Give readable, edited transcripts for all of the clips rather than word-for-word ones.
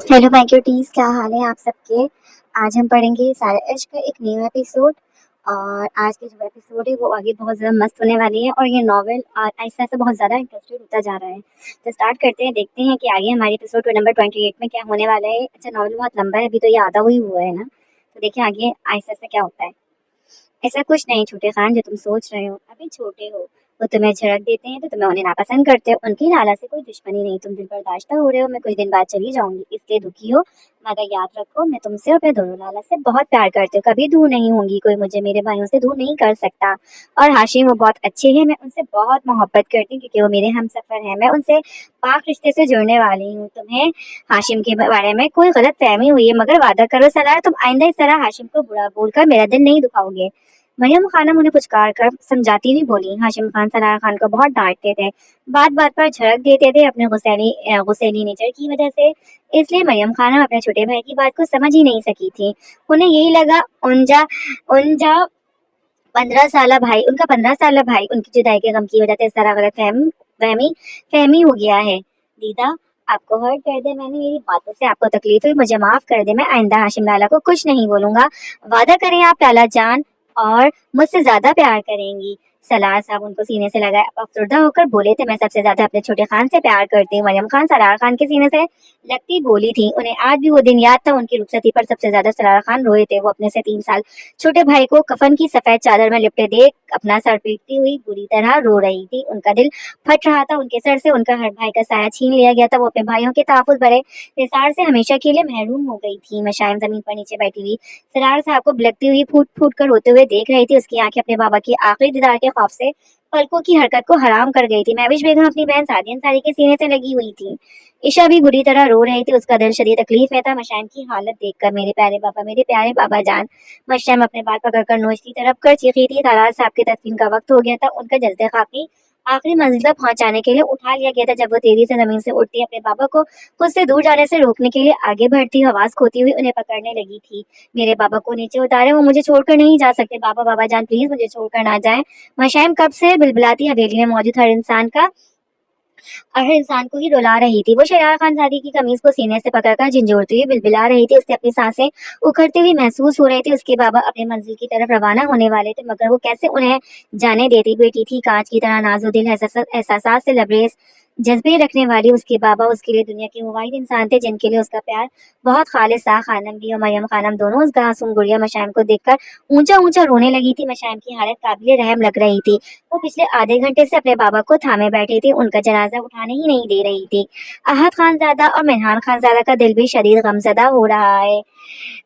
Hello my cuties, क्या हाल है आप सबके। आज हम पढ़ेंगे सारा इश्क का एक न्यू एपिसोड। और आज की जो एपिसोड है वो आगे बहुत ज़्यादा मस्त होने वाली है और ये नॉवेल ऐसा ऐसा बहुत ज़्यादा इंटरेस्टेड होता जा रहा है। तो स्टार्ट करते हैं, देखते हैं कि आगे हमारे एपिसोड नंबर 28 में क्या होने वाला है। अच्छा, नॉवेल बहुत लंबा है, अभी तो ये आधा ही हुआ है ना, तो देखिए आगे ऐसा ऐसा क्या होता है। ऐसा कुछ नहीं छोटे खान जो तुम सोच रहे हो, अभी छोटे हो। वो तुम्हें झड़क देते हैं तो तुम्हें उन्हें नापसंद करते हो। उनकी लाला से कोई दुश्मनी नहीं, तुम दिल बर्दाश्त हो रहे हो। मैं कुछ दिन बाद चली जाऊंगी, इसलिए दुखी हो। मगर याद रखो, मैं तुमसे और अपने दोनों लाला से बहुत प्यार करती हूँ, कभी दूर नहीं होंगी। कोई मुझे मेरे भाइयों से दूर नहीं कर सकता। और हाशिम, वो बहुत अच्छे हैं, मैं उनसे बहुत मोहब्बत करती हूँ क्योंकि वो मेरे हम सफर है। मैं उनसे पाक रिश्ते से जुड़ने वाली हूँ। तुम्हें हाशिम के बारे में कोई गलत फहमी हुई है, मगर वादा करो सलार, तुम आइंदा इस तरह हाशिम को बुरा बोलकर मेरा दिल नहीं दुखाओगे। मरियम खानम उन्हें पुचकार कर समझाती हुई बोली। हाशिम खान सलार खान को बहुत डांटते थे, बात बात पर झड़क देते थे अपने गुस्सैली नेचर की वजह से। इसलिए मरियम खानम अपने छोटे भाई की बात को समझ ही नहीं सकी थी। उन्हें यही लगा उनजा उनजा 15 साल भाई उनकी जुदाई के गम की वजह से इस तरह गलत फहमी फहमी हो गया है। दीदा, आपको हर्ट कर दे मैंने, मेरी बातों से आपको तकलीफ हुई, मुझे माफ कर दे। मैं आइंदा हाशिम लाला को कुछ नहीं बोलूंगा। वादा करें आप लाला जान और मुझसे ज्यादा प्यार करेंगी। सलार साहब उनको सीने से लगाए अफसरदा होकर बोले थे, मैं सबसे ज्यादा अपने छोटे खान से प्यार करती हूँ। मरियम खान सलार खान के सीने से लगती बोली थी। उन्हें आज भी वो दिन याद था, उनकी रुखसती पर सबसे ज्यादा सलार खान रोए थे। वो अपने से 3 साल छोटे भाई को कफन की सफेद चादर में लिपटे देख अपना सर पीटती हुई बुरी तरह रो रही थी। उनका दिल फट रहा था, उनके सर से उनका हर भाई का साया छीन लिया गया था। वो अपने भाइयों के तहफ्फुज़ भरे निसार से हमेशा के लिए महरूम हो गई थी। मशाइम जमीन पर नीचे बैठी हुई सरार साहब को बिलखती हुई फूट फूट कर रोते हुए देख रही थी। उसकी आंखें अपने बाबा की आखिरी दीदार के खौफ से पलकों की हरकत को हराम कर गई थी। महविश बेगम अपनी बहन सादी अंसारी के सीने से लगी हुई थी। ईशा भी बुरी तरह रो रही थी, उसका दिल शदीद तकलीफ में था मशाइम की हालत देखकर। मेरे प्यारे पापा, मेरे प्यारे बाबा जान। मशाइम अपने बाल पकड़कर नोचती तरफ कर चीखी थी। ताराज साहब की तदफीन का वक्त हो गया था, उनका जज्बे खाकी आखिरी मंजिल तक पहुंचाने के लिए उठा लिया गया था। जब वो तेजी से जमीन से उठती अपने बाबा को खुद से दूर जाने से रोकने के लिए आगे बढ़ती, आवाज खोती हुई उन्हें पकड़ने लगी थी। मेरे बाबा को नीचे उतारे, वो मुझे छोड़कर नहीं जा सकते। बाबा, बाबा जान प्लीज मुझे छोड़कर ना जाए। मशाइम कब से बिलबिलाती हवेली में मौजूद हर इंसान को ही रुला रही थी। वो शरार खानजादी की कमीज को सीने से पकड़कर झंझोड़ती हुई बिलबिला रही थी। उससे अपनी सांसें उखड़ती हुई महसूस हो रही थी। उसके बाबा अपने मंजिल की तरफ रवाना होने वाले थे, मगर वो कैसे उन्हें जाने देती। बेटी थी कांच की तरह नाजुक दिल, एहसास से लबरेज जज्बे रखने वाली। उसके बाबा उसके लिए दुनिया के मुवाहिद इंसान थे, जिनके लिए उसका प्यार बहुत खालिस था। खानम भी और मरियम खानम दोनों उस मासूम गुड़िया मशाइम को देखकर ऊंचा ऊंचा रोने लगी थी। मशाइम की हालत काबिल रहम लग रही थी। वो पिछले आधे घंटे से अपने बाबा को थामे बैठी थी, उनका जनाजा उठाने ही नहीं दे रही थी। अहद खानजादा और मिनहान खानजादा का दिल भी शदीद गमजदा हो रहा है।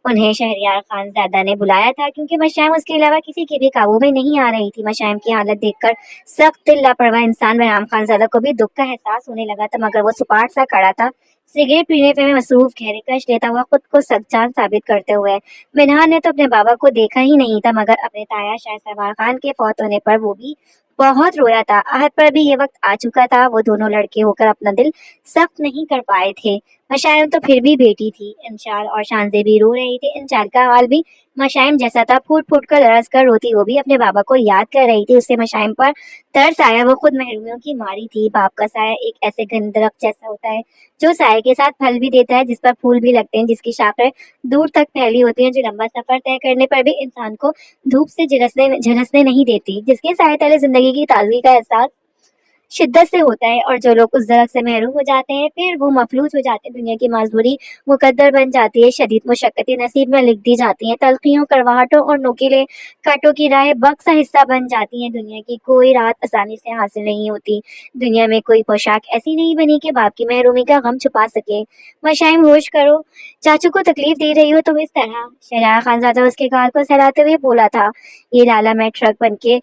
उन्हें शहरयार खानजादा ने बुलाया था क्योंकि मशाइम उसके अलावा किसी के भी काबू में नहीं आ रही थी। मशाइम की हालत देखकर सख्त दिल लापरवाह इंसान मेहराम खानजादा को भी दुख का एहसास होने लगा था, मगर वो सुपाट सा खड़ा था, सिगरेट पीने पे में मसरूफ, गहरे कश लेता हुआ खुद को सच्चान साबित करते हुए। मिनहान ने तो अपने बाबा को देखा ही नहीं था, मगर अपने ताया शाह सवार खान के फौत होने पर वो भी बहुत रोया था। आहत पर भी ये वक्त आ चुका था, वो दोनों लड़के होकर अपना दिल सख्त नहीं कर पाए थे। मशाइम तो फिर भी बेटी थी। इंशाल और शानजे भी रो रही थी। इंशाल का हाल भी मशाइम जैसा था, फूट फूट कर लरस कर रोती वो भी अपने बाबा को याद कर रही थी। उससे मशाइम पर तरस आया, वो खुद महरूमियों की मारी थी। बाप का साया एक ऐसे घने दरख्त जैसा होता है जो साये के साथ फल भी देता है, जिस पर फूल भी लगते हैं, जिसकी शाखें दूर तक फैली होती हैं, जो लंबा सफर तय करने पर भी इंसान को धूप से झलसने नहीं देती, जिसके साए तले जिंदगी की ताजगी का एहसास शिद्दत से होता है। और जो लोग उस दरख्त से महरूम हो जाते हैं, फिर वो मफलूज हो जाते हैं। दुनिया की मजबूरी मुकद्दर बन जाती है, शदीद मुशक्कतें नसीब में लिख दी जाती हैं, तलखियों, कड़वाहटों और नोकीले कांटों की राह वक्त का हिस्सा बन जाती हैं। दुनिया की कोई रात आसानी से हासिल नहीं होती। दुनिया में कोई पोशाक ऐसी नहीं बनी कि बाप की महरूमी का गम छुपा सके। मशाइम, होश करो, चाचू को तकलीफ दे रही हो तुम इस तरह। शहरयार खानजादा उसके गाल को सहलाते हुए बोला था। ये लाला मैं ट्रक बन के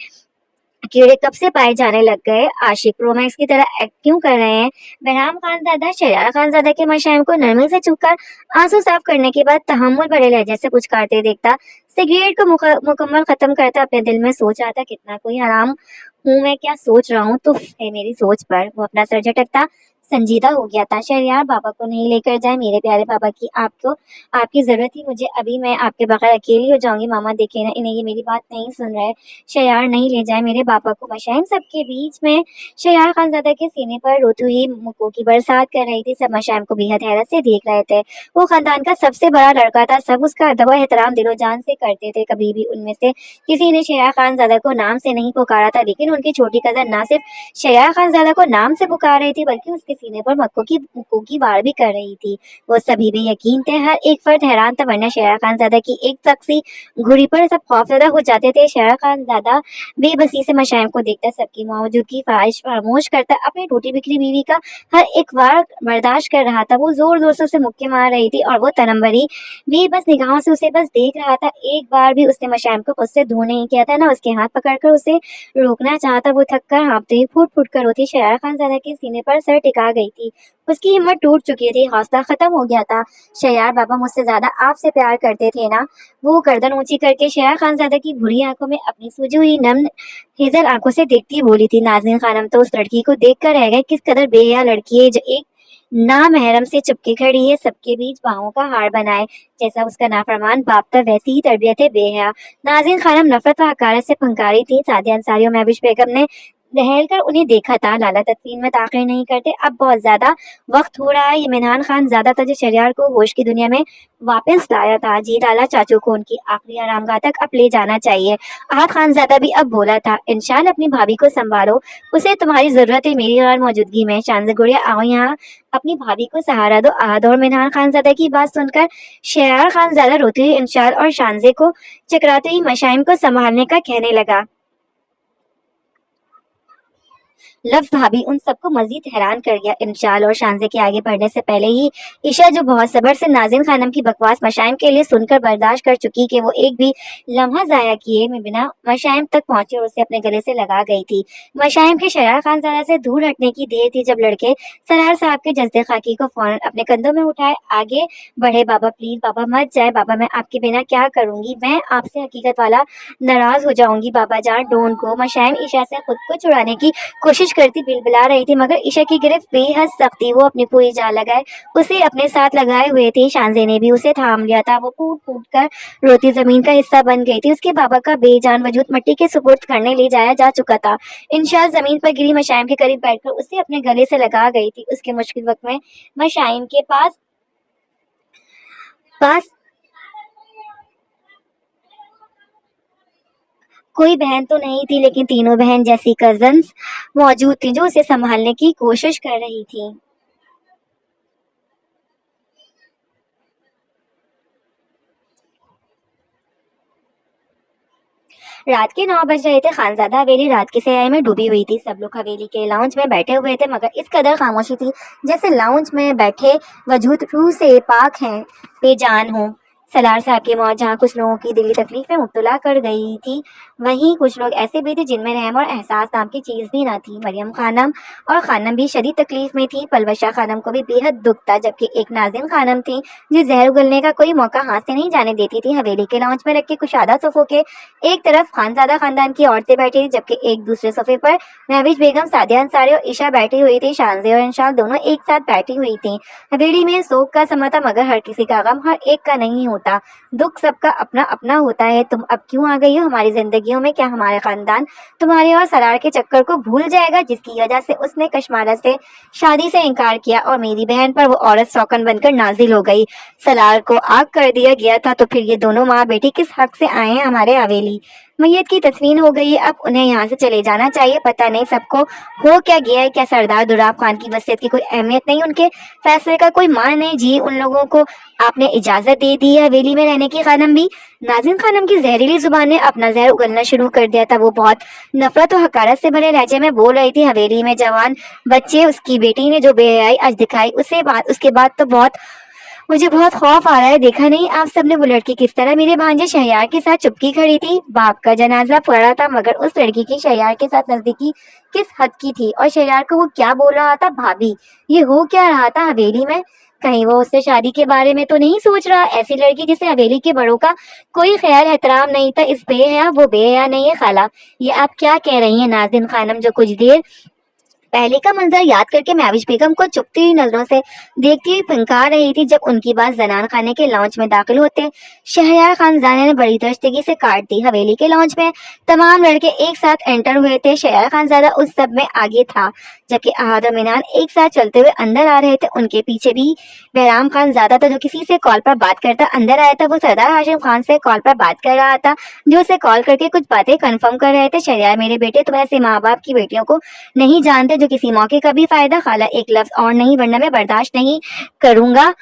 कीड़े कब से पाए जाने लग गए, आशिक प्रोमैक्स की तरह एक्ट क्यों कर रहे हैं। बहराम खानजादा शहरयार खानजादा के मशाइम को नरमी से चुपकर आंसू साफ करने के बाद तहम्मुल भरे लहजे से कुछ करते देखता, सिगरेट को मुकम्मल खत्म करता अपने दिल में सोच रहा था, कितना कोई हराम हूँ मैं, क्या सोच रहा हूँ, तुफ है मेरी सोच पर। वो अपना सर झटकता संजीदा हो गया था। शहरयार बाबा को नहीं लेकर जाए मेरे प्यारे बाबा की आपको आपकी जरूरत थी मुझे, अभी मैं आपके बगैर अकेली हो जाऊंगी। मामा देखे ना इन्हें, ये मेरी बात नहीं सुन रहे। शहरयार नहीं ले जाए मेरे बाबा को। मशाइम सबके बीच में शहरयार खानजादा के सीने पर रोती हुई मुक्कों की बरसात कर रही थी। सब मशाइम को बेहद हैरत से देख रहे थे। वो खानदान का सबसे बड़ा लड़का था, सब उसका अदब और एहतराम दिलो जान से करते थे। कभी भी उनमें से किसी ने शहरयार खानजादा को नाम से नहीं पुकारा था, लेकिन उनकी छोटी कजन ना सिर्फ शहरयार खानजादा को नाम से पुकार रही थी, बल्कि उसके सीने पर मुक्कों की वार भी कर रही थी। वो सभी भी यकीन थे, हर एक फर्द हैरान था, वरना शहरयार खानजादा की एक तकसी घुड़ी पर सब खौफजदा हो जाते थे। शहरयार खानजादा बेबसी से मशाइम को देखता, सबकी मौजूदगी ख्वाहिश फरामोश करता, अपनी टूटी बिखरी बीवी का हर एक वार बर्दाश्त कर रहा था। वो जोर जोर से उसे मुक्के मार रही थी और वो तनम्बरी भी बस निगाहों से उसे बस देख रहा था। एक बार भी उसने मशाइम को खुद से दूर नहीं किया था, ना उसके हाथ पकड़कर उसे रोकना चाहता। वो थक कर हाँफते हुए फूट फूट कर रोती शहरयार खानजादा के सीने पर सर टिका गई थी। उसकी हिम्मत टूट चुकी थी, हौसला खत्म हो गया था। शहरयार बाबा मुझसे ज्यादा आपसे प्यार करते थे ना? वो गर्दन ऊंची करके शहरयार खानजादा की भूरी आंखों में अपनी सूजी हुई नम हेजल आंखों से देखती बोली थी। नाज़रीन खानम तो उस लड़की को देख कर रह गए, किस कदर बेहया लड़की है, जो एक नामहरम से चुपके खड़ी है, सबके बीच बाहों का हार बनाए। जैसा उसका नाफरमान बाप था, वैसी ही तरबियत है बेहया। नाज़रीन खानम नफरत व हकारत से फंकारी थी। सादिया अंसारी और महबूश बेगम ने दहल कर उन्हें देखा था। लाला तदफीन में ताख़ीर नहीं करते, अब बहुत ज्यादा वक्त हो रहा है। ये मिनहान खान ज्यादा था जो शहरयार को होश की दुनिया में वापस लाया था। जी लाला, चाचू को उनकी आखिरी आरामगाह तक अब ले जाना चाहिए। आहत खान ज्यादा भी अब बोला था, इंशाल्लाह अपनी भाभी को संभालो, उसे तुम्हारी जरूरत है मेरी गैर मौजूदगी में। शानज़ गुड़िया आओ यहाँ, अपनी भाभी को सहारा दो। आहद और मिनहान खानजादा की बात सुनकर शहरयार खानजादा रोते हुए इंशाल और शानजे को चकराते हुए मशाइम को संभालने का कहने लगा। लफ्ज भाभी उन सबको मजीद हैरान कर गया। इंशाल और शानजे के आगे बढ़ने से पहले ही ईशा, जो बहुत सब्र से नाज़रीन खानम की बकवास मशाइम के लिए सुनकर बर्दाश्त कर चुकी कि वो एक भी लम्हा जाया किए में बिना मशाइम तक पहुंचे और उसे अपने गले से लगा गई थी। मशाइम के शहरयार खानजादा से दूर हटने की देर थी जब लड़के सरार साहब के जज्दे खाकी को फौरन अपने कंधों में उठाए आगे बढ़े। बाबा प्लीज, बाबा मत जाए, बाबा मैं आपके बिना क्या करूंगी, मैं आपसे हकीकत वाला नाराज हो जाऊंगी, बाबा जान डोंट गो। मशाइम ईशा से खुद को छुड़ाने की कोशिश करती बिलबिला रही थी, मगर ईशा की गिरफ्त बेहद सख्त थी। वो अपनी पूरी जान लगाए उसे अपने साथ लगाए हुए थी। शानजे ने भी उसे थाम लिया था। वो फूट फूट कर रोती जमीन का हिस्सा बन गई थी। उसके बाबा का बेजान वजूद मिट्टी के सुपुर्द करने ले जाया जा चुका था। इंशाल जमीन पर गिरी मशाइम के करीब बैठकर उसे अपने गले से लगा गई थी। उसके मुश्किल वक्त में मशाइम के पास पास कोई बहन तो नहीं थी, लेकिन तीनों बहन जैसी कजन्स मौजूद थी जो उसे संभालने की कोशिश कर रही थी। रात के 9 बज रहे थे। खानजादा हवेली रात की सयाही में डूबी हुई थी। सब लोग हवेली के लाउंज में बैठे हुए थे, मगर इस कदर खामोशी थी जैसे लाउंज में बैठे वजूद रूह से पाक हैं, बेजान हो। सलार साहब की मौत जहाँ कुछ लोगों की दिली तकलीफ में मुब्तला कर गई थी, वहीं कुछ लोग ऐसे भी थे जिनमें रहम और एहसास नाम की चीज भी ना थी। मरियम खानम और खानम भी शदीद तकलीफ में थी। पलवशा खानम को भी बेहद दुख था, जबकि एक नाज़िन खानम थी जो जहर उगलने का कोई मौका हाथ से नहीं जाने देती थी। हवेली के लाउंज में रखे कुशादा सोफों के एक तरफ खानजादा खानदान की औरतें बैठी थी, जबकि एक दूसरे सोफे पर महविश बेगम, सादिया अंसारी और ईशा बैठी हुई थी। शानजे और इंशाल दोनों एक साथ बैठी हुई थी। हवेली में शोक का समा था, मगर हर किसी का गम हर एक का नहीं होता। दुख सबका अपना अपना होता है। तुम अब क्यों आ गई हो हमारी जिंदगियों में? क्या हमारा खानदान तुम्हारे और सरार के चक्कर को भूल जाएगा, जिसकी वजह से उसने कश्मारा से शादी से इनकार किया और मेरी बहन पर वो औरत शौकन बनकर नाजिल हो गई? सलार को आग कर दिया गया था, तो फिर ये दोनों माँ बेटी किस हक से आए हैं हमारे हवेली? मैयत की तस्वीर हो गई है, अब उन्हें यहाँ से चले जाना चाहिए। पता नहीं सबको हो क्या गया है। क्या सरदार दुराब खान की वसीयत की कोई अहमियत नहीं, उनके फैसले का कोई मान नहीं? जी, उन लोगों को आपने इजाजत दे दी है हवेली में रहने की। खानम भी, नाज़िन खानम की जहरीली जुबान ने अपना जहर उगलना शुरू कर दिया था। वो बहुत नफरत और हकारत से भरे लहजे में बोल रही थी। हवेली में जवान बच्चे, उसकी बेटी ने जो बेहयाई आज दिखाई, उसके बाद तो मुझे बहुत खौफ आ रहा है। देखा नहीं आप सबने वो लड़की किस तरह मेरे भांजे शहरयार के साथ चुपकी खड़ी थी? बाप का जनाजा पड़ा था, मगर उस लड़की की शहरयार के साथ नजदीकी किस हद की थी? और शहरयार को वो क्या बोल रहा था? भाभी, ये हो क्या रहा था हवेली में? कहीं वो उससे शादी के बारे में तो नहीं सोच रहा? ऐसी लड़की जिसे हवेली के बड़ों का कोई ख्याल एहतराम नहीं था, इस बेहया वो बेहया नहीं है। खाला, ये आप क्या कह रही हैं? नाज़िन खानम जो कुछ देर पहले का मंजर याद करके महविश बेगम को चुभती हुई नजरों से देखती हुई फंकार रही थी जब उनकी बात जनान खाने के लॉन्च में दाखिल होते शहरयार खानजाने ने बड़ी दर्शगी से काट दी। हवेली के लॉन्च में तमाम लड़के एक साथ एंटर हुए थे। शहरयार खानजादा उस सब में आगे था, जबकि अहाद और मिनान एक साथ चलते हुए अंदर आ रहे थे। उनके पीछे भी बहराम खानजादा था जो किसी से कॉल पर बात करता अंदर आया था। वो सरदार हाशिम खान से कॉल पर बात कर रहा था, जो उसे कॉल करके कुछ बातें कंफर्म कर रहे थे। शहरयार, मेरे बेटे तुम ऐसे माँ बाप की बेटियों को नहीं जानते जो किसी मौके का भी फायदा। खाला, एक लफ्ज और नहीं वरना मैं बर्दाश्त नहीं करूंगा।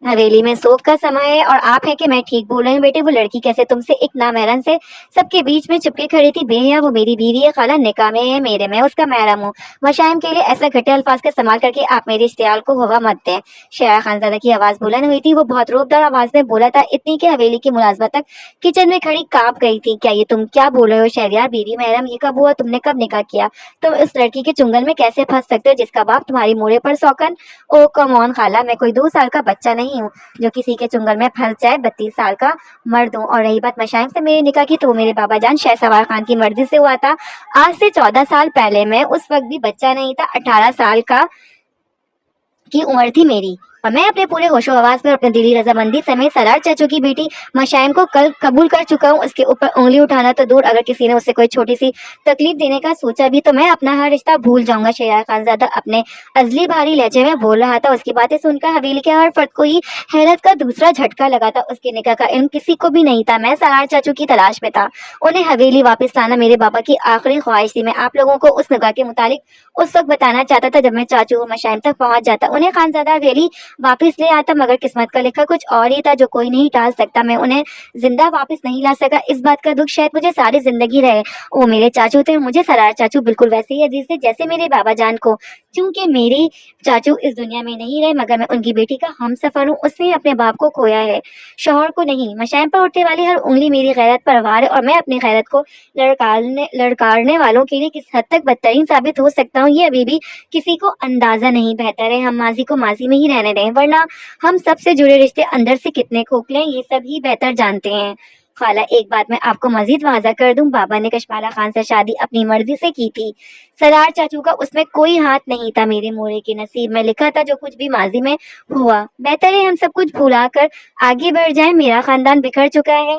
हवेली में सोख का समय है और आप है कि मैं ठीक बोल रही हूँ बेटे। वो लड़की कैसे तुमसे एक नामहरम से सबके बीच में चुपके खड़ी थी? बेहिया, वो मेरी बीवी है खाला, निकाह में है मेरे, मैं उसका महरम हूँ। मशाइम के लिए ऐसा घटिया अल्फाज का इस्तेमाल करके आप मेरे इश्तियाल को हवा मत दें। शहर खानजादा की आवाज बुलंद हुई थी। वो बहुत रोबदार आवाज में बोला था, इतनी कि हवेली की मुलाजमत तक किचन में खड़ी कांप गई थी। क्या ये तुम क्या बोल रहे हो शहरयार? बीवी महरम ये कब हुआ? तुमने कब निकाह किया? तुम उस लड़की के चुंगल में कैसे फंस सकते हो जिसका बाप तुम्हारी मोड़े पर सौकन? ओ कम ऑन खाला, मैं कोई 2 साल का बच्चा नहीं हूँ जो किसी के चुंगल में फंस जाए। 32 साल का मर्द हूँ। और रही बात मशाइम से मेरे निकाह की, तो मेरे बाबा जान शहसवार खान की मर्जी से हुआ था आज से 14 साल पहले। मैं उस वक्त भी बच्चा नहीं था, 18 साल की उम्र थी मेरी, और मैं अपने पूरे होशो हवास में अपने दिली रजामंदी समेत सरार चाचू की बेटी मशाइम को कल कबूल कर चुका हूँ। उसके ऊपर उंगली उठाना तो दूर, अगर किसी ने उसे कोई छोटी सी तकलीफ देने का सोचा भी तो मैं अपना हर रिश्ता भूल जाऊंगा। शहरयार खानजादा अपने अजली भारी लहजे में बोल रहा था। उसकी बातें सुनकर हवेली के हर फर्द को ही हैरत का दूसरा झटका लगा था। उसके निकाह का इल्म किसी को भी नहीं था। मैं सरार चाचू की तलाश में था। उन्हें हवेली वापस लाना मेरे बाबा की आखिरी ख्वाहिश थी। मैं आप लोगों को उस निकाह के मुतालिक उस वक्त बताना चाहता था जब मैं चाचू मशाइम तक पहुंच जाता, उन्हें खानजादा हवेली वापस ले आता, मगर किस्मत का लिखा कुछ और ही था जो कोई नहीं टाल सकता। मैं उन्हें जिंदा वापस नहीं ला सका। इस बात का दुख शायद मुझे सारी जिंदगी रहे। वो मेरे चाचू थे, मुझे सरार चाचू बिल्कुल वैसे ही अजीज थे जैसे मेरे बाबा जान को। क्योंकि मेरी चाचू इस दुनिया में नहीं रहे, मगर मैं उनकी बेटी का हमसफर हूँ। उसने अपने बाप को खोया है, शौहर को नहीं। मशाइम पर उठने वाली हर उंगली मेरी गैरत पर वार है, और मैं अपनी गैरत को लड़कारने वालों के लिए किस हद तक बदतरीन साबित हो सकता हूँ ये अभी भी किसी को अंदाजा नहीं। बेहतर है हम माजी को माजी में ही रहने दें, वरना हम सबसे जुड़े रिश्ते अंदर से कितने खोखले हैं ये सब ही बेहतर जानते हैं। खाला, एक बात मैं आपको मजीद वाज़ा कर दूं, बाबा ने कशमाला खान से शादी अपनी मर्जी से की थी। सरार चाचू का उसमें कोई हाथ नहीं था। मेरे मोरे के नसीब में लिखा था जो कुछ भी माजी में हुआ। बेहतर है हम सब कुछ भुलाकर आगे बढ़ जाएं। मेरा खानदान बिखर चुका है,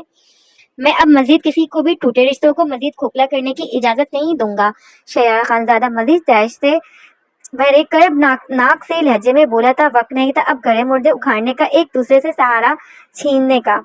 मैं अब मजीद किसी को भी टूटे रिश्तों को मजीद खोखला करने की इजाजत नहीं दूंगा। शहरयार खानजादा मजीद तैश से भरे करब नाक से लहजे में बोला था, वक्त नहीं था अब गड़े मुर्दे उखाड़ने का, एक दूसरे से सहारा छीनने का।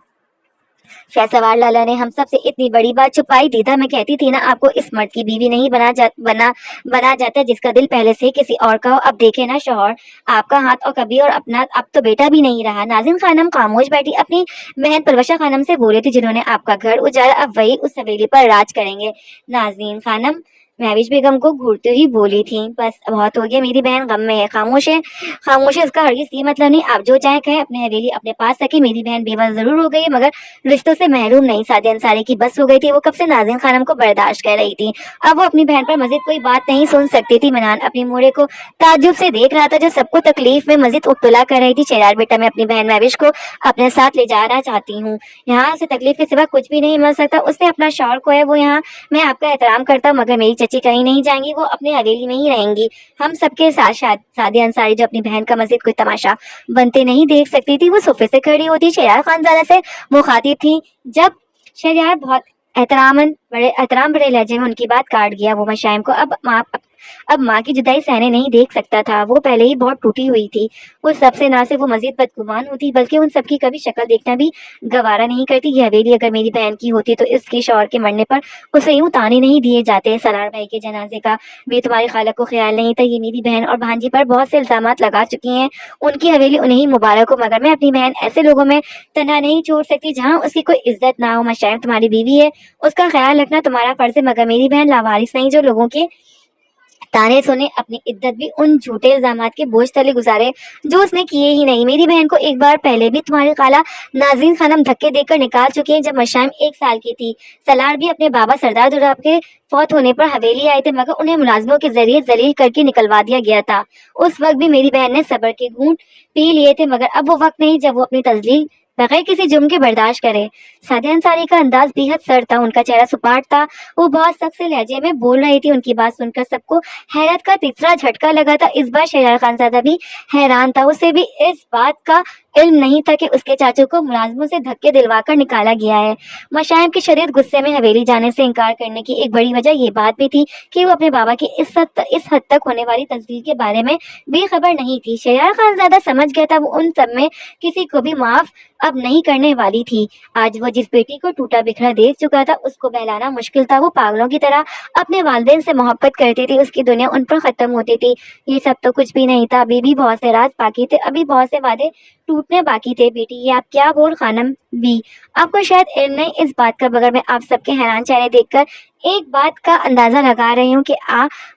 शहसवार लाला ने हम सब से इतनी बड़ी बात छुपाई दी था। मैं कहती थी ना आपको, इस मर्द की बीवी नहीं बना जाता जिसका दिल पहले से किसी और का हो। अब देखे ना शौहर आपका हाथ और कभी और अपना अब तो बेटा भी नहीं रहा। नाज़िन खानम खामोश बैठी अपनी बहन परवशा खानम से बोले थी, जिन्होंने आपका घर उजाड़ा अब वही उस हवेली पर राज करेंगे। नाज़ीन खानम महविश बेगम को घूरते ही बोली थी, बस बहुत हो गया, मेरी बहन गम में है। खामोश है उसका हरगिज़ ये मतलब नहीं आप जो चाहे कहें, अपने हवेली अपने पास रखे। मेरी बहन बेवा जरूर हो गई मगर रिश्तों से महरूम नहीं। सादिया अंसारी की बस हो गई थी, वो कब से नाज़िन खानम को बर्दाश्त कर रही थी, अब वो अपनी बहन पर मजीद कोई बात नहीं सुन सकती थी। मिनान अपनी मोड़े को ताज्जुब से देख रहा था जो सबको तकलीफ में मजीद उब्तला कर रही थी। शहरयार बेटा, मैं अपनी बहन महविश को अपने साथ ले जाना चाहती हूँ, यहाँ से तकलीफ के सिवा कुछ भी नहीं मिल सकता। उसने अपना शौहर को है, वो यहाँ मैं आपका एहतराम करता हूँ, मगर मेरी चची कहीं नहीं जाएंगी, वो अपने हवेली में ही रहेंगी। हम सबके साथ सादिया अंसारी जो अपनी बहन का मजीद कोई तमाशा बनते नहीं देख सकती थी, वो सोफे से खड़ी होती शहरयार खानजादा से मुखातिब थी। जब शहरयार बहुत एहतराम भरे लहजे में उनकी बात काट गया। वो मशाइम को अब माँ की जुदाई सहने नहीं देख सकता था। वो पहले ही बहुत टूटी हुई थी। वो सबसे ना सिर्फ वो मजीद बदगुमान होती बल्कि उन सबकी कभी शक्ल देखना भी गवारा नहीं करती। ये हवेली अगर मेरी बहन की होती तो इसके शौहर के मरने पर उसे यूं ताने नहीं दिए जाते। सरार भाई के जनाजे का भी तुम्हारी खाला को ख्याल नहीं था। ये मेरी बहन और भांजी पर बहुत से इल्जामात लगा चुकी हैं, उनकी हवेली उन्हें ही मुबारक हो, मगर मैं अपनी बहन ऐसे लोगों में तन्हा नहीं छोड़ सकती जहाँ उसकी कोई इज्जत ना हो। मशाइम तुम्हारी बीवी है, उसका ख्याल रखना तुम्हारा फर्ज है, मगर मेरी बहन लावारिस नहीं जो लोगों के ताने सुने, अपनी इद्दत भी उन झूठे इल्जामात के बोझ तले गुजारे जो उसने किए ही नहीं। मेरी बहन को एक बार पहले भी तुम्हारी खाला नाज़ीन खानम धक्के देकर निकाल चुकी है जब मशाइम 1 साल की थी। सलार भी अपने बाबा सरदार दुर्राब के फौत होने पर हवेली आए थे, मगर उन्हें मुलाजमों के जरिए जलील करके निकलवा दिया गया था। उस वक्त भी मेरी बहन ने सब्र के घूंट पी लिए थे, मगर अब वो वक्त नहीं जब वो अपनी तजलील बगैर किसी जुर्म के बर्दाश्त करे। सादिया अंसारी का अंदाज बेहद सर्द था, उनका चेहरा सुपाट था, वो बहुत सख्त से लहजे में बोल रही थी। उनकी बात सुनकर सबको हैरत का तीसरा झटका लगा था। इस बार शहरयार खानजादा भी हैरान था, उसे भी इस बात का इल्म नहीं था कि उसके चाचू को मुलाजमों से धक्के दिलवाकर निकाला गया है। मशाइम के शदीद गुस्से में हवेली जाने से इनकार करने की एक बड़ी वजह ये बात भी थी कि वो अपने बाबा की इस हद तक होने वाली तस्वीर के बारे में बेखबर नहीं थी। शहरयार खानजादा समझ गया था वो उन सब में किसी को भी माफ अब नहीं करने वाली थी। आज वो जिस बेटी को टूटा बिखरा देख चुका था उसको बहलाना मुश्किल था। वो पागलों की तरह अपने वालिदैन से मोहब्बत करती थी, उसकी दुनिया उन पर खत्म होती थी। ये सब तो कुछ भी नहीं था, अभी भी बहुत से राज बाकी थे, अभी बहुत से वादे टूटने बाकी थे। बेटी ये आप क्या बोल खानम भी, आपको शायद इल्म नहीं इस बात का, मगर मैं आप सबके हैरान चेहरे देखकर एक बात का अंदाजा लगा रही हूँ कि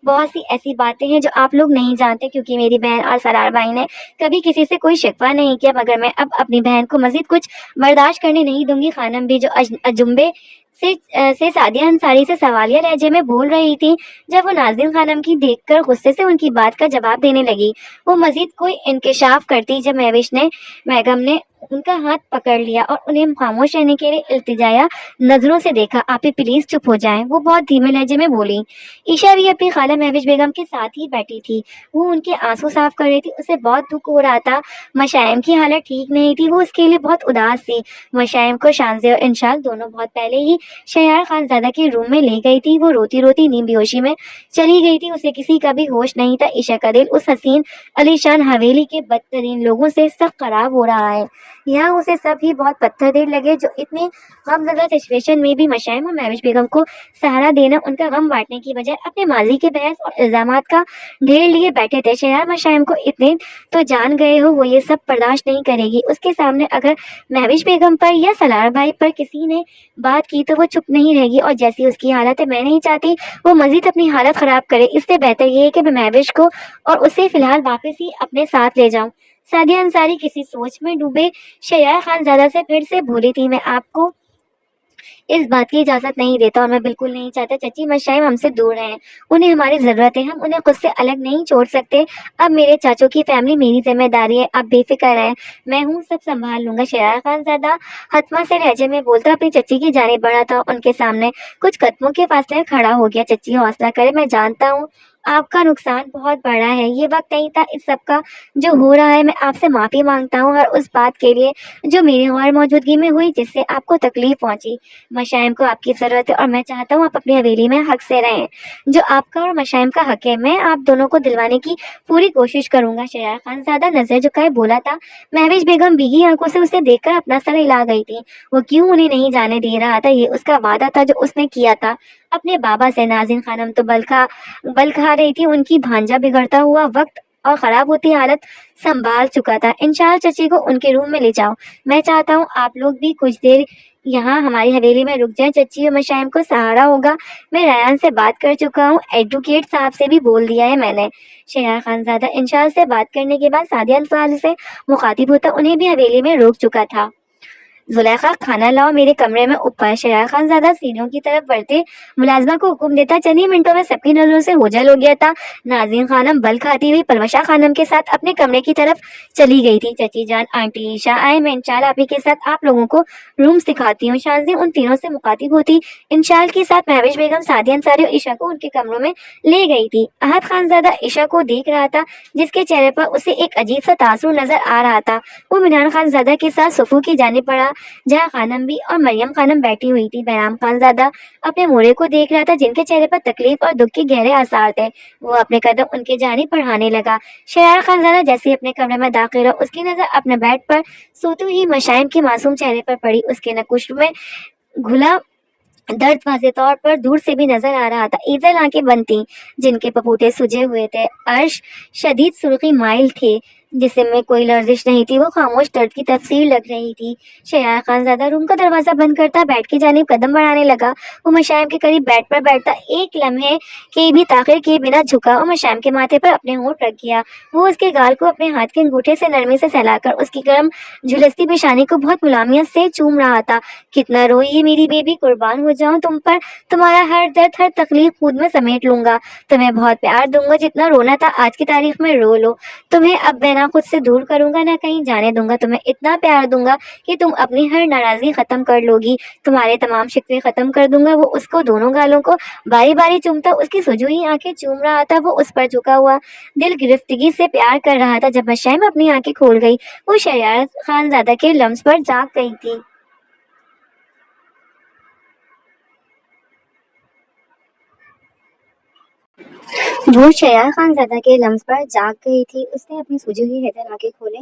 बहुत सी ऐसी बातें हैं जो आप लोग नहीं जानते, क्योंकि मेरी बहन और सरार भाई ने कभी किसी से कोई शिकवा नहीं किया, मगर मैं अब अपनी बहन को मजीद कुछ बर्दाश्त करने नहीं दूंगी। खानम भी जो अजुम्बे से सादिया अंसारी से सवालिया लहजे में बोल रही थी, जब वो नाज़रीन खानम की देखकर गुस्से से उनकी बात का जवाब देने लगी। वो मजीद कोई इंकशाफ करती जब मैगम ने उनका हाथ पकड़ लिया और उन्हें खामोश रहने के लिए इल्तिजाया नजरों से देखा। आप ही प्लीज चुप हो जाएं, वो बहुत धीमे लहजे में बोली। ईशा भी अपनी खाला महविश बेगम के साथ ही बैठी थी, वो उनके आंसू साफ कर रही थी। उसे बहुत दुख हो रहा था, मशाइम की हालत ठीक नहीं थी, वो उसके लिए बहुत उदास थी। मशाइम को शानजे और इंशाल दोनों बहुत पहले ही शहरयार खानजादा के रूम में ले गई थी। वो रोती रोती नींद बेहोशी में चली गई थी, उसे किसी का भी होश नहीं था। ईशा का दिल उस हसीन अलीशान हवेली के बदतरीन लोगों से सख्त खराब हो रहा है। यहाँ उसे सब ही बहुत पत्थर देर लगे, जो इतनी गमज़दा सिचुएशन में भी मशाइम और महविश बेगम को सहारा देना, उनका गम बांटने की बजाय अपने माजी के बहस और इल्जामात का ढेर लिए बैठे थे। शहरयार मशाइम को इतने तो जान गए हो वो ये सब बर्दाश्त नहीं करेगी। उसके सामने अगर महविश बेगम पर या सलार भाई पर किसी ने बात की तो वो चुप नहीं रहेगी, और जैसी उसकी हालत है मैं नहीं चाहती वो मजीद अपनी हालत ख़राब करे। इससे बेहतर ये है कि मैं महविश को और उसे फ़िलहाल वापस ही अपने साथ ले जाऊँ। सादिया अंसारी किसी सोच में डूबे शहरयार खानजादा से फिर से बोली थी, मैं आपको इस बात की इजाजत नहीं देता और मैं बिल्कुल नहीं चाहता चची मशाइम हमसे दूर रहें, उन्हें हमारी जरूरत है, हम उन्हें खुद से अलग नहीं छोड़ सकते। अब मेरे चाचों की फैमिली मेरी जिम्मेदारी है, आप बेफिक्र रहें, मैं हूँ, सब संभाल लूंगा। शहरयार खानजादा हतमा से लहजे में बोलता अपनी चची की जानिब बढ़ा था, उनके सामने कुछ कदमों के फासले खड़ा हो गया। चची हौसला करे, मैं जानता हूँ आपका नुकसान बहुत बड़ा है, ये वक्त नहीं था इस सब का जो हो रहा है। मैं आपसे माफ़ी मांगता हूँ हर उस बात के लिए जो मेरी गैर मौजूदगी में हुई जिससे आपको तकलीफ पहुंची। मशाइम को आपकी ज़रूरत है और मैं चाहता हूँ आप अपनी हवेली में हक से रहें, जो आपका और मशाइम का हक है। मैं आप दोनों को दिलवाने की पूरी कोशिश करूँगा। शहरयार खानजादा नजर झुकाए बोला था। महविश बेगम भीगी आंखों से उसे देखकर अपना सर हिला गई थी। वो क्यों उन्हें नहीं जाने दे रहा था, ये उसका वादा था जो उसने किया था अपने बाबा से। नाज़रीन खानम तो बल खा रही थी, उनकी भांजा बिगड़ता हुआ वक्त और खराब होती हालत संभाल चुका था। इंशाल्लाह चची को उनके रूम में ले जाओ, मैं चाहता हूँ आप लोग भी कुछ देर यहाँ हमारी हवेली में रुक जाएं, चची और मशाइम को सहारा होगा। मैं रायान से बात कर चुका हूँ, एडवोकेट साहब से भी बोल दिया है मैंने। शहरयार खानजादा इंशाल्लाह से बात करने के बाद सादिया अंसारी से मुखातिब होता उन्हें भी हवेली में रोक चुका था। जुलेखा खाना लाओ मेरे कमरे में ऊपर। शहरयार खानजादा सीढ़ियों की तरफ बढ़ते मुलाजमा को हुक्म देता चंद ही मिनटों में सबकी नजरों से ओझल हो गया था। नाज़रीन खानम बल खाती हुई परवशा खानम के साथ अपने कमरे की तरफ चली गई थी। चची जान, आंटी ईशा आए, मैं इंशाल आप ही के साथ आप लोगों को रूम सिखाती हूँ। शानजी उन तीनों से मुखातिब होती इंशाल के साथ महविश बेगम सादिया अंसारी और ईशा को उनके कमरों में ले गई थी। अहद खानजादा ईशा को देख रहा था, जिसके चेहरे पर उसे एक अजीब सा तासुर नजर आ रहा था। वो मिनान खानजादा के साथ सुफू की जानिब बढ़ा, जहाँ खानम भी और मरियम खानम बैठी हुई थी। बहराम खानजादा अपने मोरे को देख रहा था, जिनके चेहरे पर तकलीफ और दुख के गहरे आसार थे। वो अपने कदम उनके जानिब बढ़ाने लगा। शहरयार खानजादा जैसे अपने कमरे में दाखिल हुआ, उसकी नजर अपने बेड पर सोते ही मशाइम के मासूम चेहरे पर पड़ी। उसके नकुश में घुला दर्द वाज़े तौर पर दूर से भी नजर आ रहा था। ईजल आंखें बंद थीं, जिनके पपूते सुजे हुए थे। अर्श शदीद सुर्खी माइल थे, जिसमें कोई लर्जिश नहीं थी। वो खामोश दर्द की तफसीर लग रही थी। शहरयार खानजादा रूम का दरवाजा बंद करता बेड की जानिब कदम बढ़ाने लगा। वो मशाइम के करीब बेड पर बैठता एक लम्हे के भी ताखिर किए बिना झुका और मशाइम के माथे पर अपने होंठ रख गया। वो उसके गाल को अपने हाथ के अंगूठे से नरमी से सहलाकर उसकी गर्म झुलसती पेशानी को बहुत मुलामियत से चूम रहा था। कितना रोई मेरी बेबी, कुर्बान हो जाऊं तुम पर, तुम्हारा हर दर्द हर तकलीफ खुद में समेट लूंगा। तुम्हें बहुत प्यार दूंगा, जितना रोना था आज की तारीख में रो लो। तुम्हें अब मैं ना खुद से दूर करूंगा ना कहीं जाने दूंगा। तुम्हें इतना प्यार दूंगा कि तुम अपनी हर नाराजगी खत्म कर लोगी, तुम्हारे तमाम शिकवे खत्म कर दूंगा। वो उसको दोनों गालों को बारी बारी चूमता, उसकी सुजी हुई आंखें चूम रहा था, वो उस पर झुका हुआ दिल गिरफ्तगी से प्यार कर रहा था। जब मशाइम अपनी आंखें खोल गई, वो शहरयार खानजादा के लम्स पर जाग गई थी। वो शहरयार खानजादा के लम्स पर जाग गई थी। उसने अपनी सूजी हुई हैदर आंखें खोले,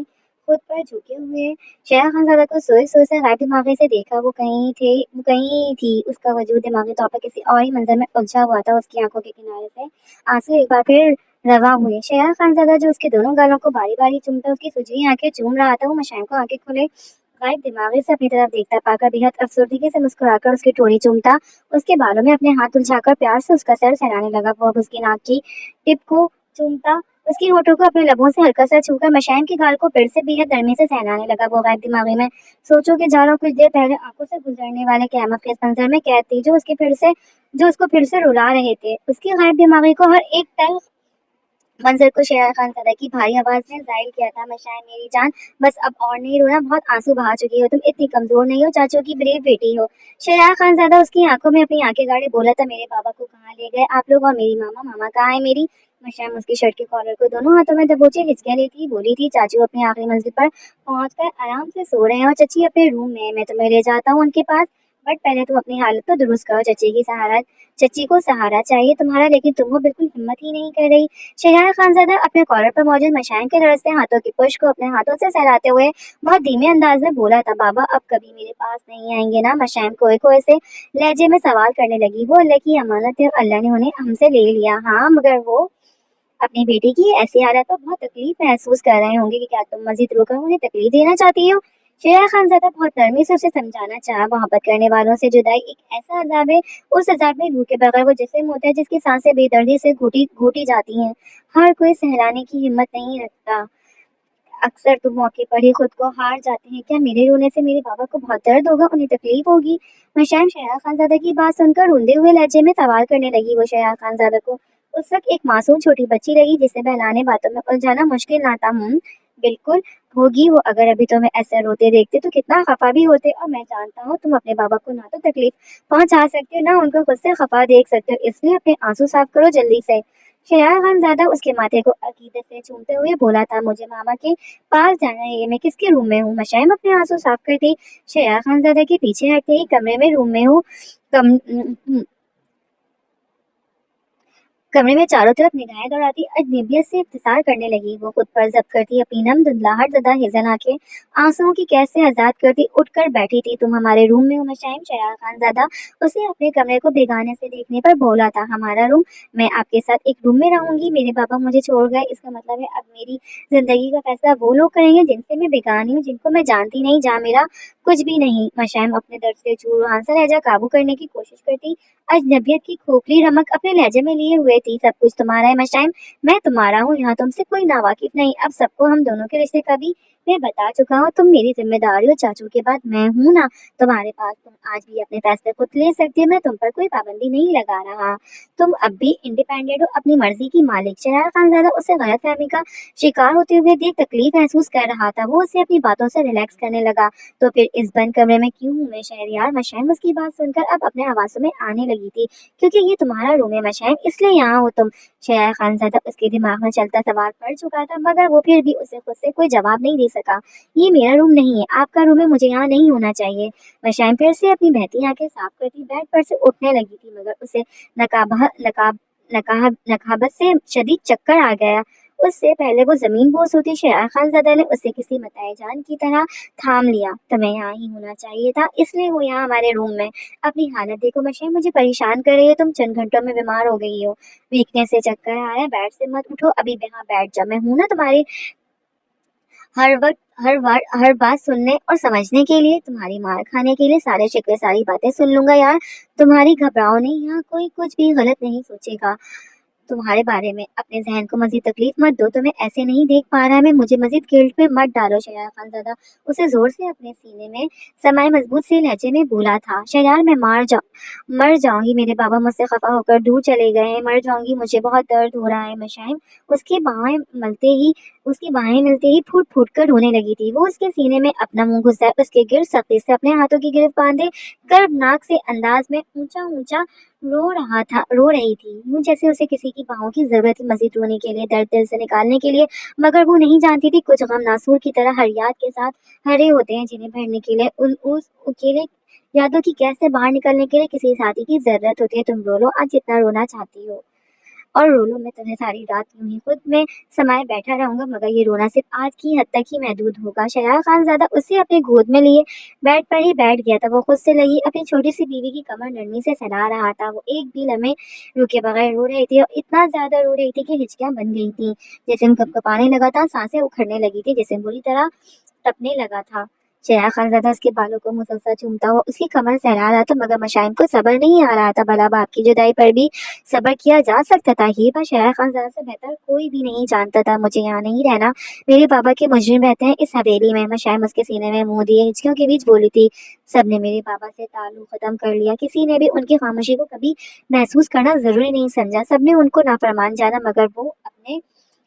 खुद पर झुके हुए शहरयार खानजादा को सोए सोए से गायब दिमागी से देखा। वो कहीं थी, उसका वजूद दिमागी तौर पर किसी और ही मंजर में उलझा हुआ था। उसकी आंखों के किनारे से आंसू एक बार फिर रवा हुए। शहरयार खानजादा जो उसके दोनों गालों को बारी बारी चूमता, उसकी सूजी हुई आंखें चूम रहा था, वो मशाइम को आंखें खोले गायब दिमागी से अपनी तरफ देखता पाकर बेहद अफसरदगी से मुस्कुराकर उसकी टोरी चूमता, उसके बालों में अपने हाथ उलझाकर प्यार से उसका सर सहलाने लगा। वो अब उसकी नाक की टिप को चूमता, उसकी होठों को अपने लबों से हल्का सा छूकर मशाइम के गाल को फिर से बेहद नरमी से सहलाने लगा। वो गायब दिमागी में सोचो के जा रहा, कुछ देर पहले आंखों से गुजरने वाले क़यामत के इस मंजर में कैद थी, जो उसको फिर से रुला रहे थे। उसकी गायब दिमागी को हर एक तल मंजर को शहरयार खानजादा की भारी आवाज ने जाहिर किया था। मशाइम मेरी जान, बस अब और नहीं रोना, बहुत आंसू बहा चुकी हो तुम, इतनी कमजोर नहीं हो, चाचू की ब्रेव बेटी हो। शहरयार खानजादा उसकी आंखों में अपनी आंखें गाड़े बोला था, मेरे बाबा को कहाँ ले गए आप लोग, और मेरी मामा, मामा कहाँ है मेरी। मशाइम उसकी शर्ट के कॉलर को दोनों हाथों में दबोचे हिचकियां लेती बोली थी, चाचू अपनी आखिरी मंजिल पर पहुंचकर आराम से सो रहे हैं और चची अपने रूम में है, मैं तुम्हें ले जाता हूँ उनके पास, बट पहले तुम अपनी हालत तो दुरुस्त करो। चची को सहारा चाहिए तुम्हारा, लेकिन तुम वो बिल्कुल हिम्मत ही नहीं कर रही। शहरयार खानजादा अपने कॉलर पर मौजूद मशाइम के लड़ते हाथों की पुश को अपने हाथों से सहलाते हुए बहुत धीमे अंदाज में बोला था, बाबा अब कभी मेरे पास नहीं आएंगे ना। मशाइम खोए खोए से लहजे में सवाल करने लगी, वो अल्लाह की अमानत है, अल्लाह ने उन्हें हमसे ले लिया, हाँ, मगर वो अपनी बेटी की ऐसी हालत पर बहुत तकलीफ महसूस कर रहे होंगे कि क्या तुम मजीद रोकर उन्हें तकलीफ देना चाहती हो। शहरयार खानजादा बहुत नरमी से उसे समझाना चाहा, मोहब्बत करने वालों से जुदाई एक ऐसा अजाब है, उस अजाब में रूह के बगैर वो जिस्म होता है जिसकी सांसें बेदर्दी से घूटी घूटी जाती हैं। हर कोई सहलाने की हिम्मत नहीं रखता, अक्सर तुम मौके पर ही खुद को हार जाते हैं। क्या मेरे रोने से मेरे बाबा को बहुत दर्द होगा, उन्हें तकलीफ होगी। मशाइम शहरयार खानजादा की बात सुनकर रोंदे हुए लहजे में सवाल करने लगी। वो शहरयार खानजादा को उस वक्त एक मासूम छोटी बच्ची लगी जिसे बहलाने बातों में उलझाना मुश्किल ना था। बिल्कुल होगी वो, अगर अभी तुम्हें ऐसे रोते देखते तो कितना खफा भी होते, और मैं जानता हूँ तुम अपने बाबा को ना तो तकलीफ पहुंचा सकते हो ना उनको खुद से खफा देख सकते हो, इसलिए अपने आंसू साफ करो जल्दी से। शहरयार खानजादा उसके माथे को अकीदत से चूमते हुए बोला था, मुझे मामा के पास जाना है, ये मैं किसके रूम में हूँ। मशाइम अपने आंसू साफ करती शहरयार खानजादा के पीछे हटते ही कमरे में रूम में हूँ कमरे में चारों तरफ निगाहें दौड़ाती अजनबियत से इंतजार करने लगी। वो खुद पर जब्त करती अपनी नम धुंधलाहट ज़दा हिजन आंखें आंसुओं की कैद से आजाद करती उठकर बैठी थी। तुम हमारे रूम में हो मशाइम, शहरयार खानजादा उसे अपने कमरे को बेगाने से देखने पर बोला था, हमारा रूम, मैं आपके साथ एक रूम में रहूंगी, मेरे बाबा मुझे छोड़ गए, इसका मतलब है अब मेरी जिंदगी का फैसला वो लोग करेंगे जिनसे मैं बेगानी हूँ, जिनको मैं जानती नहीं, जहाँ मेरा कुछ भी नहीं। मशाइम अपने दर्द से चूर आंसर लहजा काबू करने की कोशिश करती अजनबियत की खोखली रमक अपने लहजे में लिए हुए थी, सब कुछ तुम्हारा है मशाइम, मैं तुम्हारा हूँ, यहाँ तुमसे कोई नावाकिफ नहीं, अब सबको हम दोनों के रिश्ते का भी मैं बता चुका हूँ, तुम मेरी जिम्मेदारी हो, चाचू के बाद मैं हूँ ना तुम्हारे पास, तुम आज भी अपने फैसले खुद ले सकती हो, मैं तुम पर कोई पाबंदी नहीं लगा रहा, तुम अब भी इंडिपेंडेंट हो, अपनी मर्जी की मालिक। शहरयार खानजादा उसे गलत फहमी का शिकार होते हुए देख तकलीफ महसूस कर रहा था। वो उसे अपनी बातों से रिलैक्स करने लगा, तो फिर इस बंद कमरे में क्यों हूँ मैं शहरयार। मशाइम उसकी बात सुनकर अब अपने आवाज़ों में आने लगी थी, क्योंकि ये तुम्हारा रूम है मशाइम, इसलिए यहाँ हो तुम। शहरयार खानजादा उसके दिमाग में चलता सवाल पड़ चुका था, मगर वो फिर भी उसे खुद से कोई जवाब नहीं दे सका। ये मेरा रूम नहीं है, आपका रूम है, मुझे यहाँ नहीं होना चाहिए। मशाइम फिर से अपनी बहती आंखें साफ करती बेड पर से उठने लगी थी, मगर उसे नकाबत से शदीद चक्कर आ गया। उससे पहले वो जमीन बोस होती, शहरयार खानजादा ने उसे किसी मताए जान की तरह थाम लिया। तुम्हें यहाँ ही होना चाहिए था, इसलिए वो यहाँ हमारे रूम में। अपनी हालत देखो मशाइम, मुझे परेशान कर रही हो, तुम चंद घंटों में बीमार हो गई हो, वीकनेस से चक्कर आ रहा है, बेड से मत उठो, अभी यहाँ बैठ जाओ, मैं हूं ना तुम्हारी हर बात सुनने और समझने के लिए, तुम्हारी मार खाने के लिए, सारे शिकवे सारी बातें सुन लूंगा यार, तुम्हारी घबराओ नहीं, यहाँ कोई कुछ भी गलत नहीं सोचेगा। तुम्हारे बारे में। अपने जहन को मजीद तकलीफ मत दो, तुम्हें ऐसे नहीं देख पा रहा है मैं, मुझे मजीद गिल्ट में मत डालो। शहरयार खानजादा उसे जोर से अपने सीने में समाये मजबूत से लहजे में बोला था। शहरयार, मैं मर जाऊंगी, मेरे बाबा मुझसे खफा होकर दूर चले गए हैं, मर जाऊंगी, मुझे बहुत दर्द हो रहा है। मशाइम उसकी बाहें मिलते ही उसकी बाहें मिलते ही फूट फूट कर रोने लगी थी। वो उसके सीने में अपना मुंह घुसाए उसके गिर्द सख्ती से अपने हाथों की गिरफ्त बांधे कर्बनाक से अंदाज में ऊंचा ऊंचा रो रही थी, यूं जैसे उसे किसी की बाहों की जरूरत थी मजीद रोने के लिए, दर्द दिल से निकालने के लिए। मगर वो नहीं जानती थी कुछ गम नासूर की तरह हर याद के साथ हरे होते हैं, जिन्हें भरने के लिए उस अकेले यादों की कैद से बाहर निकलने के लिए किसी साथी की जरूरत होती है। तुम रो लो आज जितना रोना चाहती हो, और रो लो, मैं तुम्हें सारी रात यूं ही खुद में समाये बैठा रहूंगा, मगर ये रोना सिर्फ आज की हद तक ही महदूद होगा। शहरयार खानजादा उसे अपने गोद में लिए बेड पर ही बैठ गया था। वो खुद से लगी अपनी छोटी सी बीवी की कमर नरमी से सहला रहा था। वो एक भी लम्हे रुके बगैर रो रही थी, और इतना ज्यादा रो रही थी कि हिचकियां बन गई थी, जिसम कपकपाने लगा था, सांसें उखड़ने लगी थी, जिसम बुरी तरह तपने लगा था। शहरयार खानजादा उसके बालों को मुसलसल चूमता हुआ उसकी कमर सहला रहा था, मगर मशाइम को सब्र नहीं आ रहा था। भला बाप की जुदाई पर भी सब्र किया जा सकता था, ये बात शहरयार खानजादा से बेहतर कोई भी नहीं जानता था। मुझे यहाँ नहीं रहना, मेरे बाबा के मुजरिम रहते हैं इस हवेली में। मशाइम उसके सीने में मुंह दिए हिचकियों के बीच बोली थी। सबने मेरे बाबा से ताल्लुक खत्म कर लिया, किसी ने भी उनकी खामोशी को कभी महसूस करना जरूरी नहीं समझा। सबने उनको नाफरमान जाना, मगर वो अपने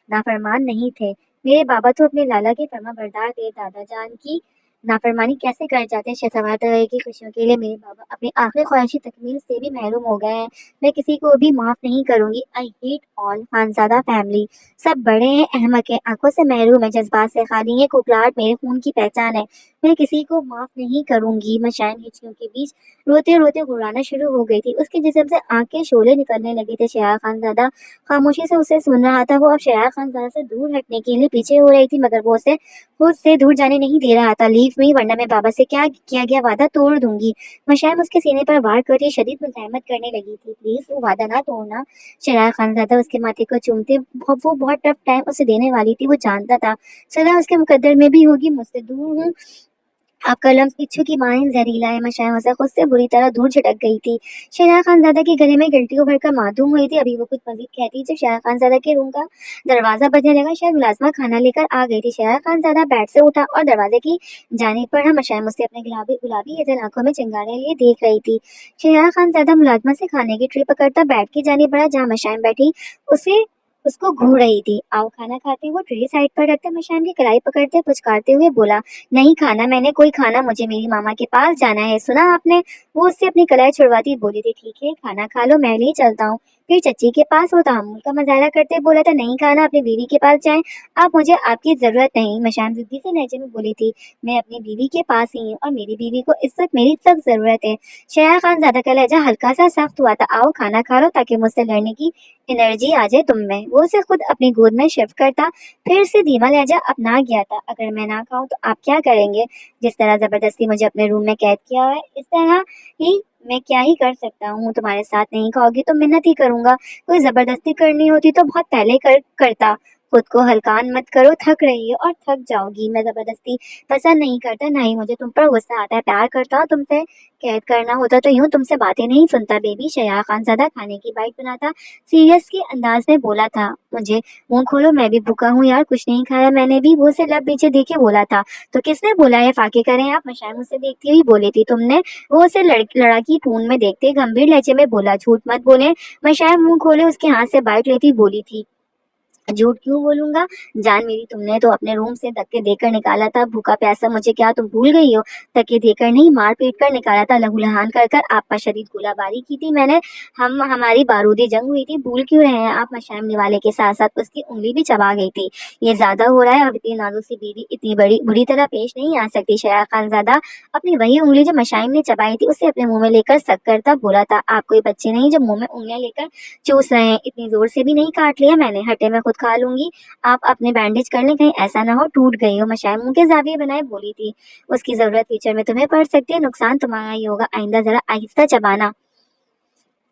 नाफरमान नहीं थे। मेरे बाबा तो अपने लाला के फर्मा बरदार थे, दादा जान की नाफरमानी कैसे कर जाते हैं। शहसवार तरह की खुशियों के लिए मेरे बाबा अपनी आखिरी ख्वाहिशी तकमील से भी महरूम हो गए हैं। मैं किसी को भी माफ नहीं करूंगी। I hate all Khanzada family. सब बड़े हैं, अहमक है, आंखों से महरूम है, जज्बात से खाली है, कोकलाहट मेरे खून की पहचान है। मैं किसी को माफ नहीं करूंगी। मशाइन हिचकियों के बीच रोते रोते गुड़ाना शुरू हो गई थी, उसके जिस्म से आंखें शोले निकलने लगे थे। शहरयार खानजादा खामोशी से उसे सुन रहा था। वो अब शहरयार खानजादा से दूर हटने के लिए पीछे हो रही थी, मगर वो उसे खुद से दूर जाने नहीं दे रहा था। लीव मी, वरना मैं बाबा से क्या किया गया वादा तोड़ दूंगी। मशाइम उसके सीने पर वार करके शदीद मुज़ाहमत करने लगी थी। प्लीज वो वादा ना तोड़ना। शहरयार खानजादा उसके माथे को चूमते, वो बहुत टफ टाइम उसे देने वाली थी, वो जानता था। सदा उसके मुकद्दर में भी होगी, मुझसे दूर हूँ। आपका लम्स बिच्छू की माहिन जहरीला है। मशाइम उसे खुद से बुरी तरह दूर झटक गई थी। शहरयार खानजादा के गले में गिल्टियों भरकर मासूम हुई थी। अभी वो कुछ मजीद कहती जब शहरयार खानजादा के रूम का दरवाजा बजने लगा। शायद मुलाजमा खाना लेकर आ गई थी। शहरयार खानजादा बेड से उठा और दरवाजे की जानिब बढ़ा। मशाइम उसे अपने गुलाबी गुलाबी हज़ल आंखों में चिंगारे लिए देख रही थी। शहरयार खानजादा मुलाजमा से खाने की ट्रे पकड़ता बेड की जानिब बढ़ा जहाँ मशाइम बैठी उसे उसको घूर रही थी। आओ खाना खाते। वो ट्रे साइड पर रखते मशाइम की कलाई पकड़ते पुचकारते हुए बोला, नहीं खाना मैंने कोई खाना, मुझे मेरी मामा के पास जाना है, सुना आपने। वो उससे अपनी कलाई छुड़वाती बोली थी, ठीक है खाना खा लो, मैं ले चलता हूँ। फिर चच्ची के पास वो तहम्मुल का मजारा करते बोला था, नहीं खाना, अपनी बीवी के पास जाएं, आप, मुझे आपकी जरूरत नहीं। मशाइम जिद्दी से लहजे में बोली थी, मैं अपनी बीवी के पास ही हूँ और मेरी बीवी को इस वक्त मेरी सख्त जरूरत है। शहरयार खानजादा का लहजा हल्का सा सख्त हुआ था। आओ खाना खा लो ताकि मुझसे लड़ने की एनर्जी आ जाए तुम में। वो उसे खुद अपनी गोद में शिफ्ट करता, फिर से धीमा लहजा अपना गया था। अगर मैं ना खाऊं तो आप क्या करेंगे? जिस तरह जबरदस्ती मुझे अपने रूम में कैद किया हुआ है, इस तरह ही मैं क्या ही कर सकता हूँ। तुम्हारे साथ नहीं खाओगी तो मिन्नत ही करूंगा। कोई जबरदस्ती करनी होती तो बहुत पहले करता। खुद को हल्कान मत करो, थक रही है और थक जाओगी। मैं जबरदस्ती पसंद नहीं करता, ना ही मुझे तुम पर गुस्सा आता है। प्यार करता हूँ तुमसे, कैद करना होता तो यूं तुमसे बातें नहीं सुनता। बेबी, शहरयार खानजादा खाने की बाइट बनाता सीरियस के अंदाज में बोला था, मुझे मुंह खोलो, मैं भी भूखा हूँ यार, कुछ नहीं खाया मैंने भी। वो से लब पीछे देखे बोला था, तो किसने बोला है फाके करें आप? मशाइम उसे देखती हुई बोली थी, तुमने। वो उसे लड़की टून में देखते गंभीर लहजे में बोला, झूठ मत बोले। मशाइम मुंह खोले उसके हाथ से बाइट लेती बोली थी, झूठ क्यों बोलूंगा? जान मेरी, तुमने तो अपने रूम से धक्के देकर निकाला था। भूखा प्यासा मुझे क्या तुम भूल गई हो? धक्के देकर नहीं, मार पीट कर निकाला था, लहूलुहान कर कर आप पर शदीद गोलाबारी की थी मैंने। हमारी बारूदी जंग हुई थी, भूल क्यों रहे हैं आप? मशाइम निवाले के साथ साथ उसकी उंगली भी चबा गई थी। ये ज्यादा हो रहा है, अब इतनी नाजुक सी बीवी इतनी बड़ी बुरी तरह पेश नहीं आ सकती। शहरयार खानजादा अपनी वही उंगली जो मशाइम ने चबाई थी उसे अपने मुंह में लेकर सक करता बोला था, आप कोई बच्चे नहीं जो मुंह में उंगलियां लेकर चूस रहे हैं। इतनी जोर से भी नहीं काट लिया मैंने, हटे मैं खुद खा लूंगी। आप अपने बैंडेज कर लें, कहीं ऐसा ना हो टूट गई हो। मशाइम मुंह के जाविये बनाए बोली थी, उसकी जरूरत फ्यूचर में तुम्हें पड़ सकती है, नुकसान तुम्हारा ही होगा, आइंदा जरा आहिस्ता चबाना।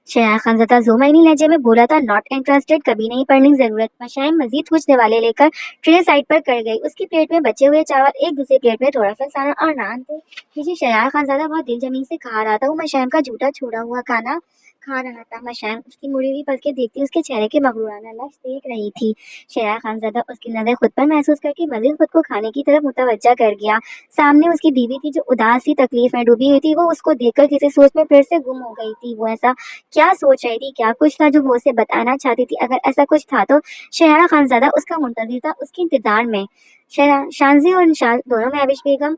शहरयार खानजादा ज़ुमैनी लहजे में बोला था, नॉट इंटरेस्टेड, कभी नहीं पड़नी जरूरत। मशाइम मजीद कुछ निवाले लेकर ट्रे साइड पर कर गई। उसकी प्लेट में बचे हुए चावल, एक दूसरी प्लेट में थोड़ा फरसाना और नान थे, जिसे शहरयार खानजादा बहुत दिल जमीन से खा रहा था। वो मशाइम का झूठा छोड़ा हुआ खाना खा रहा था। मशाम उसकी मुड़ी हुई पलकें देखती उसके चेहरे के मगरूराना लफ्ज देख रही थी। शेरा खानज़ादा उसकी नज़र खुद पर महसूस करके मज़ीद खुद को खाने की तरफ मुतवज्जा कर गया। सामने उसकी बीवी थी जो उदास सी तकलीफ में डूबी हुई थी। वो उसको देखकर किसी सोच में फिर से गुम हो गई थी। वो ऐसा क्या सोच रही थी, क्या कुछ था जो वो उसे बताना चाहती थी? अगर ऐसा कुछ था तो शेरा खानज़ादा उसका मुंतज़िर था, उसके इंतजार में। शानजी और इंशाल दोनों महविश बेगम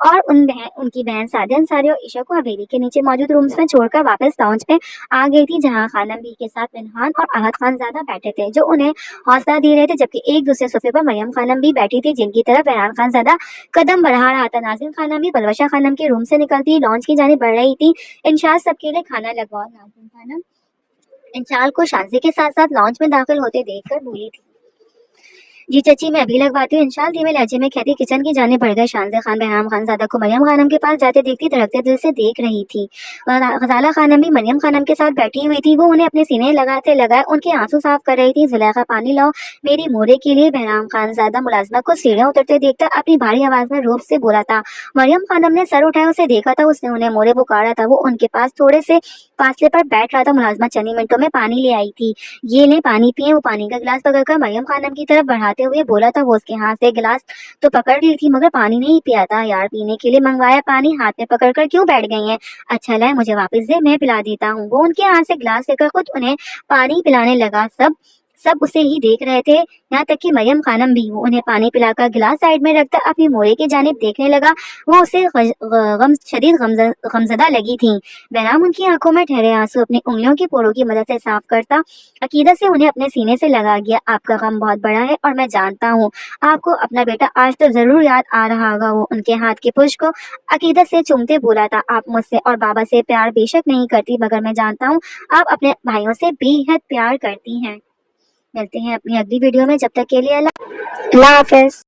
और उनकी बहन सादिया अंसारी और ईशा को हवेली के नीचे मौजूद रूम्स में छोड़कर वापस लाउंज पे आ गई थी, जहां खानम बी के साथ मिनहान और आहत खानज़ादा बैठे थे जो उन्हें हौसला दे रहे थे, जबकि एक दूसरे सोफे पर मरियम खानम भी बैठी थी जिनकी तरफ बहरान खानज़ादा कदम बढ़ा रहा था। नाज़िन खानम भी पलवशा खानम के रूम से निकलती लॉन्च की जाने बढ़ रही थी। इंशाल सबके लिए खाना लगवाओ। नाज़िन खानम इंशाल को शांति के साथ साथ लॉन्च में दाखिल होते देखकर बोली थी, जी चची मैं अभी लगवाती हूँ। इंशाल धीमे लहजे में कहती किचन की जाने बढ़ गए। शानज़ खान बहराम खानज़ादा को मरियम खानम के पास जाते देखती धड़कते दिल से देख रही थी। गजाला खानम भी मरियम खानम के साथ बैठी हुई थी। वो उन्हें अपने सीने लगाते लगाए उनके आंसू साफ कर रही थी। जुलेखा पानी लाओ मेरी मोरे के लिए। बहराम खानज़ादा मुलाजमा को सीढ़ियां उतरते देखकर अपनी भारी आवाज में रूप से बोला था। मरियम खानम ने सर उठाया, उसे देखा था, उसने उन्हें मोरे पुकारा था। वो उनके पास थोड़े से फासले पर बैठ रहा था। मुलाजमा चंद मिनटों में पानी ले आई थी। ये ले पानी पिए। वो पानी का गिलास पकड़कर मरियम खानम की तरफ बढ़ाते हुए बोला था। वो उसके हाथ से गिलास तो पकड़ ली थी मगर पानी नहीं पिया था। यार पीने के लिए मंगवाया पानी, हाथ में पकड़कर क्यों बैठ गई हैं? अच्छा लाए मुझे वापस दे, मैं पिला देता हूँ। वो उनके हाथ से गिलास लेकर खुद उन्हें पानी पिलाने लगा। सब उसे ही देख रहे थे, यहाँ तक कि मरियम खानम भी। वो उन्हें पानी पिलाकर गिलास साइड में रखकर अपनी मोरे की जानिब देखने लगा। वो उसे शदीद गमजदा लगी थी। बहराम उनकी आंखों में ठहरे आंसू अपनी उंगलियों की पोरों की मदद से साफ करता अकीदत से उन्हें अपने सीने से लगा गया। आपका गम बहुत बड़ा है और मैं जानता हूँ आपको अपना बेटा आज तो जरूर याद आ रहा होगा। वो उनके हाथ के पुष्प को अकीदत से चूमते बोला था, आप मुझसे और बाबा से प्यार बेशक नहीं करती, मगर मैं जानता हूँ आप अपने भाइयों से बेहद प्यार करती हैं। मिलते हैं अपनी अगली वीडियो में, जब तक के लिए अल्लाह हाफिज।